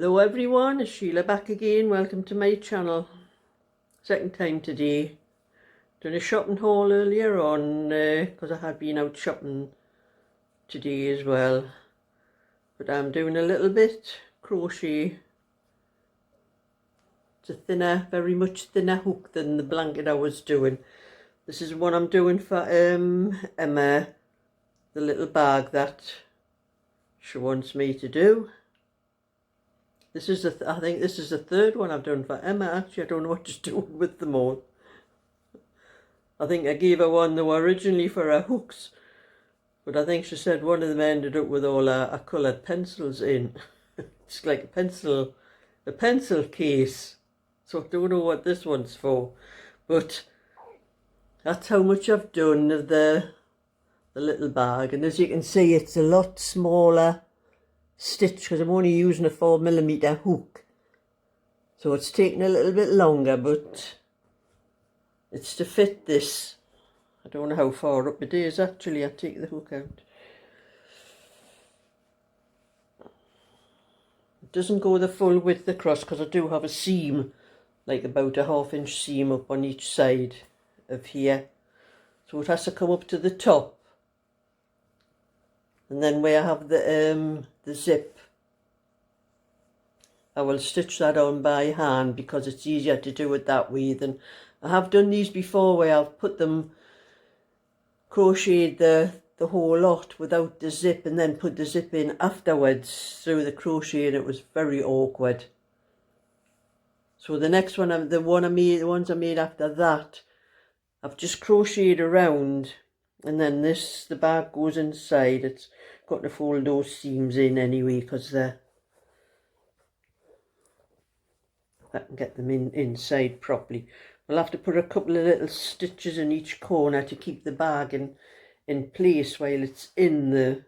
Hello everyone, it's Sheila back again. Welcome to my channel. Second time today. Done a shopping haul earlier on because I had been out shopping today as well. But I'm doing a little bit crochet. It's a thinner, very much thinner hook than the blanket I was doing. This is what I'm doing for Emma, the little bag that she wants me to do. This is I think this is the third one I've done for Emma. Actually, I don't know what to do with them all. I think I gave her one that were originally for her hooks, but I think she said one of them ended up with all her coloured pencils in. It's like a pencil case. So I don't know what this one's for, but that's how much I've done of the little bag. And as you can see, it's a lot smaller stitch because I'm only using a 4mm hook, so it's taking a little bit longer, but it's to fit this. I don't know how far up it is actually. I take the hook out. It doesn't go the full width across because I do have a seam, like about a 1/2 inch seam up on each side of here, so it has to come up to the top. And then where I have the zip, I will stitch that on by hand because it's easier to do it that way than I have done these before, where I've put them, crocheted the whole lot without the zip and then put the zip in afterwards through the crochet, and it was very awkward. So the next one, the ones I made after that, I've just crocheted around, and then the bag goes inside. It's got to fold those seams in anyway because I can get them inside properly. We'll have to put a couple of little stitches in each corner to keep the bag in place while it's in the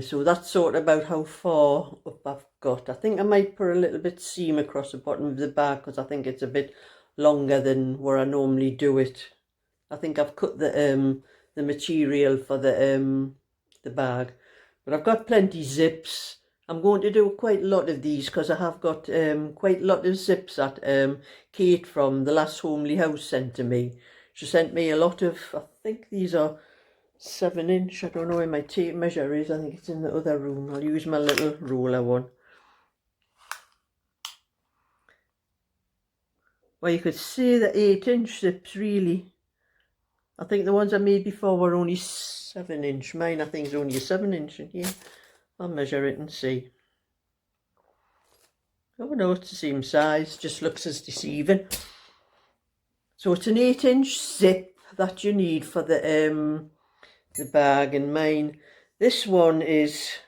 so that's sort of about how far up I've got. I think I might put a little bit seam across the bottom of the bag because I think it's a bit longer than where I normally do it. I think I've cut the material for the bag, but I've got plenty zips. I'm going to do quite a lot of these because I have got quite a lot of zips that Kate from the Last Homely House sent to me. She sent me a lot of, I think these are 7-inch. I don't know where my tape measure is. I think it's in the other room. I'll use my little roller one. Well, you could see the 8-inch zips really. I think the ones I made before were only 7-inch. Mine I think is only a 7-inch in here. I'll measure it and see. Oh no, it's the same size, just looks as deceiving. So it's an 8-inch zip that you need for the bag, and mine, this one it's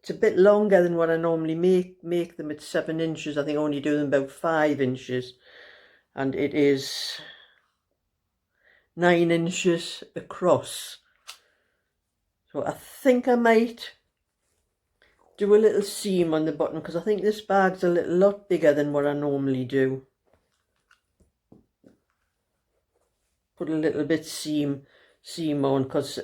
a bit longer than what I normally make them at 7 inches. I think I only do them about 5 inches, and it is 9 inches across. So I think I might do a little seam on the bottom because I think this bag's a lot bigger than what I normally do. Put a little bit seam on because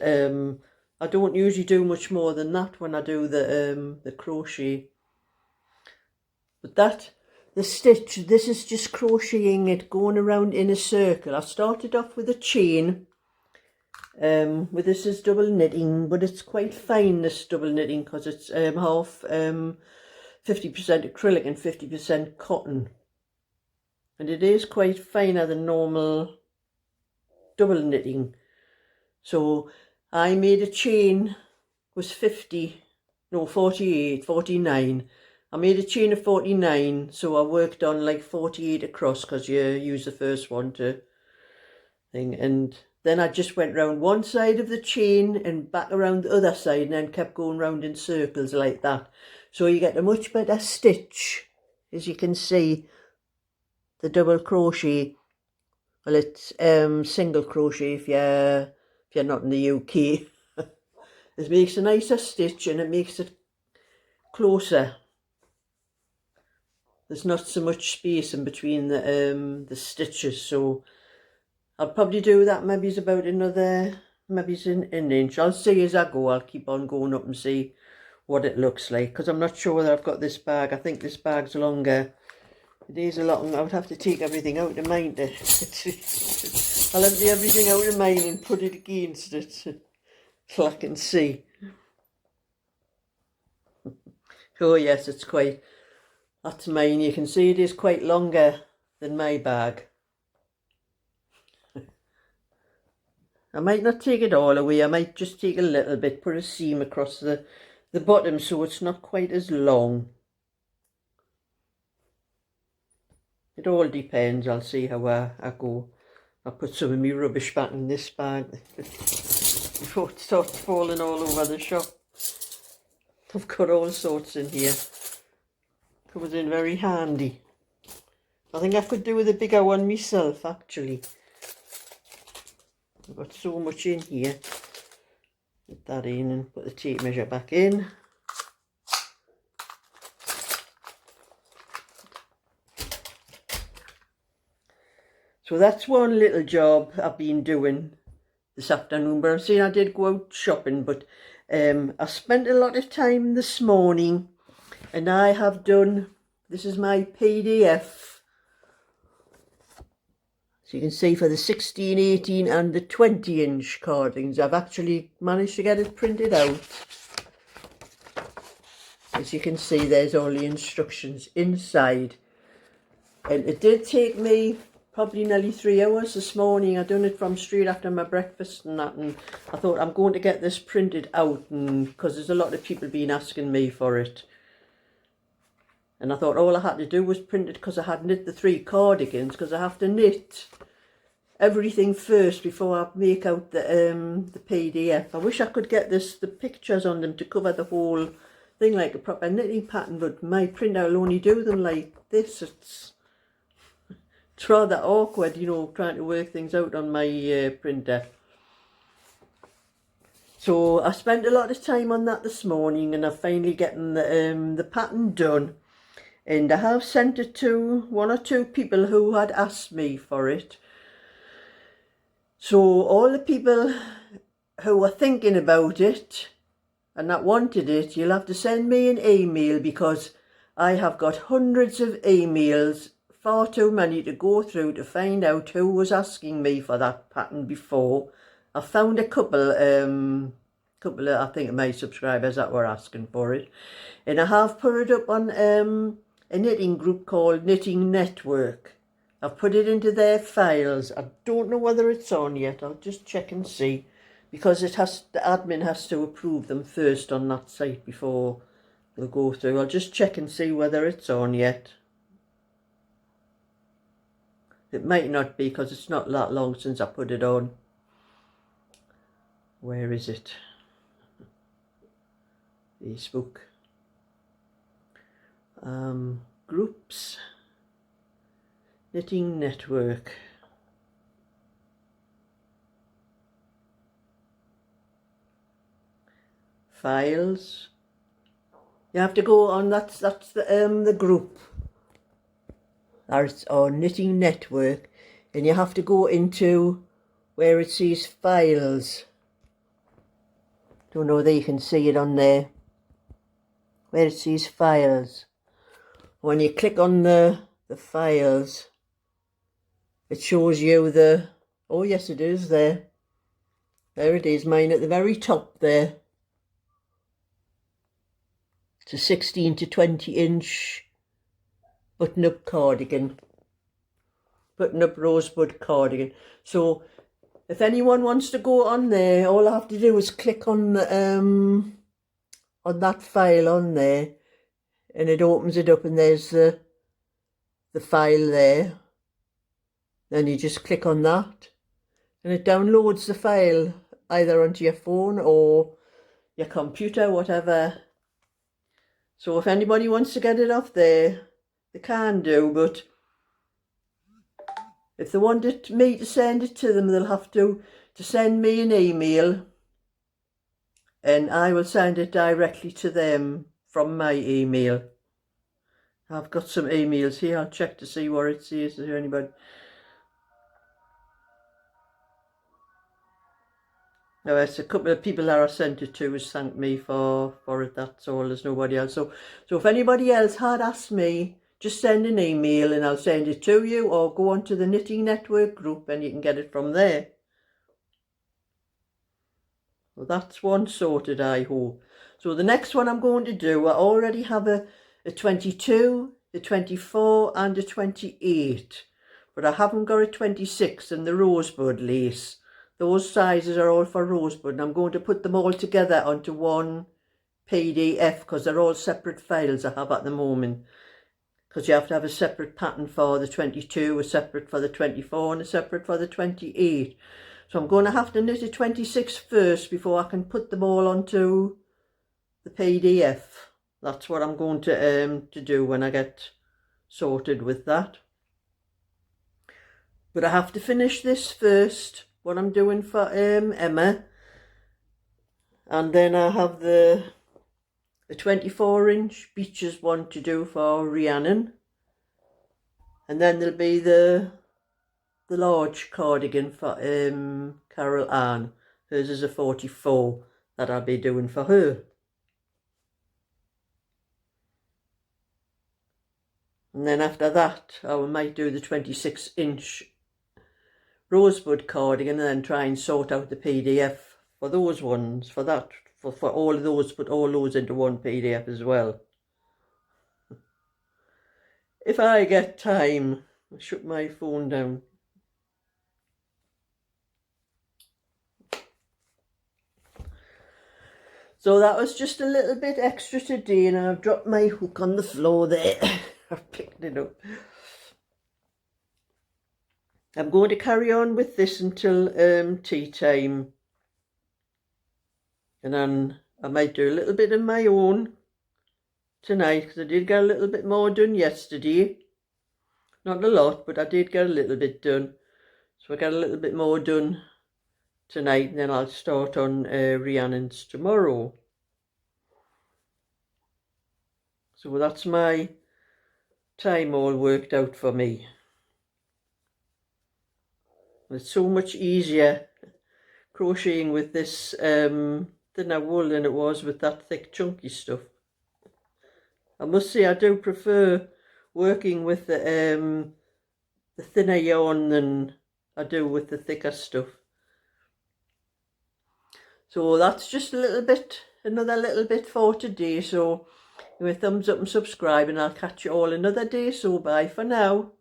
I don't usually do much more than that when I do the crochet. But the stitch, this is just crocheting it, going around in a circle. I started off with a chain. With this is double knitting, but it's quite fine, this double knitting, because it's half 50% acrylic and 50% cotton, and it is quite finer than normal double knitting. So I made a chain, was 49. I made a chain of 49, so I worked on like 48 across because you use the first one to thing, and then I just went round one side of the chain and back around the other side, and then kept going round in circles like that. So you get a much better stitch. As you can see, the double crochet, well, it's single crochet if you're not in the UK. It makes a nicer stitch and it makes it closer. There's not so much space in between the stitches, so I'll probably do that maybe it's about another, maybe it's an inch. I'll see as I go. I'll keep on going up and see what it looks like, because I'm not sure whether I've got this bag. I think this bag's longer. It is a lot. I would have to take everything out of mine to I'll empty everything out of mine and put it against it so I can see. Oh yes, it's quite, that's mine. You can see it is quite longer than my bag. I might not take it all away. I might just take a little bit, put a seam across the bottom so it's not quite as long. It all depends. I'll see how I go. I'll put some of my rubbish back in this bag before it starts falling all over the shop. I've got all sorts in here. Comes in very handy. I think I could do with a bigger one myself, actually. I've got so much in here. Put that in and put the tape measure back in. So that's one little job I've been doing this afternoon. But I'm saying I did go out shopping, but I spent a lot of time this morning, and I have done, this is my PDF. So you can see for the 16, 18 and the 20-inch cardigans, I've actually managed to get it printed out. As you can see, there's all the instructions inside. And it did take me probably nearly 3 hours this morning. I done it from straight after my breakfast and that, and I thought I'm going to get this printed out, and because there's a lot of people been asking me for it. And I thought all I had to do was print it, because I had knit the 3 cardigans, because I have to knit everything first before I make out the PDF. I wish I could get the pictures on them to cover the whole thing like a proper knitting pattern, but my printer will only do them like this. It's rather awkward, you know, trying to work things out on my printer. So I spent a lot of time on that this morning, and I've finally gotten the pattern done. And I have sent it to 1 or 2 people who had asked me for it. So all the people who were thinking about it and that wanted it, you'll have to send me an email, because I have got hundreds of emails, far too many to go through to find out who was asking me for that pattern before. I found a couple of, I think, my subscribers that were asking for it. And I have put it up on a knitting group called Knitting Network. I've put it into their files. I don't know whether it's on yet. I'll just check and see, because it has, the admin has to approve them first on that site before they'll go through. I'll just check and see whether it's on yet. It might not be, because it's not that long since I put it on. Where is it? Facebook. Groups, Knitting Network. Files. You have to go on, that's the group. That's on Knitting Network, and you have to go into where it says files. Don't know whether you can see it on there. Where it says files. When you click on the files, it shows you the, oh yes it is there. There it is, mine at the very top there. It's a 16 to 20 inch button-up cardigan. Button-up rosebud cardigan. So if anyone wants to go on there, all I have to do is click on the, on that file on there, and it opens it up, and there's the file there. Then you just click on that, and it downloads the file either onto your phone or your computer, whatever. So if anybody wants to get it off there, they can do, but if they wanted me to send it to them, they'll have to send me an email, and I will send it directly to them from my email. I've got some emails here. I'll check to see what it says. Is there anybody? Now, it's a couple of people that I sent it to has thanked me for it, that's all, there's nobody else. So if anybody else had asked me, just send an email and I'll send it to you, or go on to the Knitting Network group and you can get it from there. Well, that's one sorted, I hope. So the next one I'm going to do, I already have a 22, a 24 and a 28. But I haven't got a 26 and the rosebud lace. Those sizes are all for rosebud, and I'm going to put them all together onto one PDF because they're all separate files I have at the moment. Because you have to have a separate pattern for the 22, a separate for the 24 and a separate for the 28. So I'm going to have to knit a 26 first before I can put them all onto the PDF. That's what I'm going to do when I get sorted with that. But I have to finish this first, what I'm doing for Emma. And then I have the 24-inch Beaches one to do for Rhiannon. And then there'll be the large cardigan for Carol Ann. Hers is a 44 that I'll be doing for her. And then after that, I might do the 26-inch rosebud cardigan and then try and sort out the PDF for those ones, for that, for all of those, put all those into one PDF as well. If I get time, I'll shut my phone down. So that was just a little bit extra today, and I've dropped my hook on the floor there. I've picked it up. I'm going to carry on with this until tea time. And then I might do a little bit of my own tonight, because I did get a little bit more done yesterday. Not a lot, but I did get a little bit done. So I got a little bit more done tonight, and then I'll start on Rhiannon's tomorrow. So that's my time all worked out for me. It's so much easier crocheting with this thinner wool than it was with that thick chunky stuff. I must say I do prefer working with the thinner yarn than I do with the thicker stuff. So that's just a little bit, another little bit for today. So give me a thumbs up and subscribe, and I'll catch you all another day. So bye for now.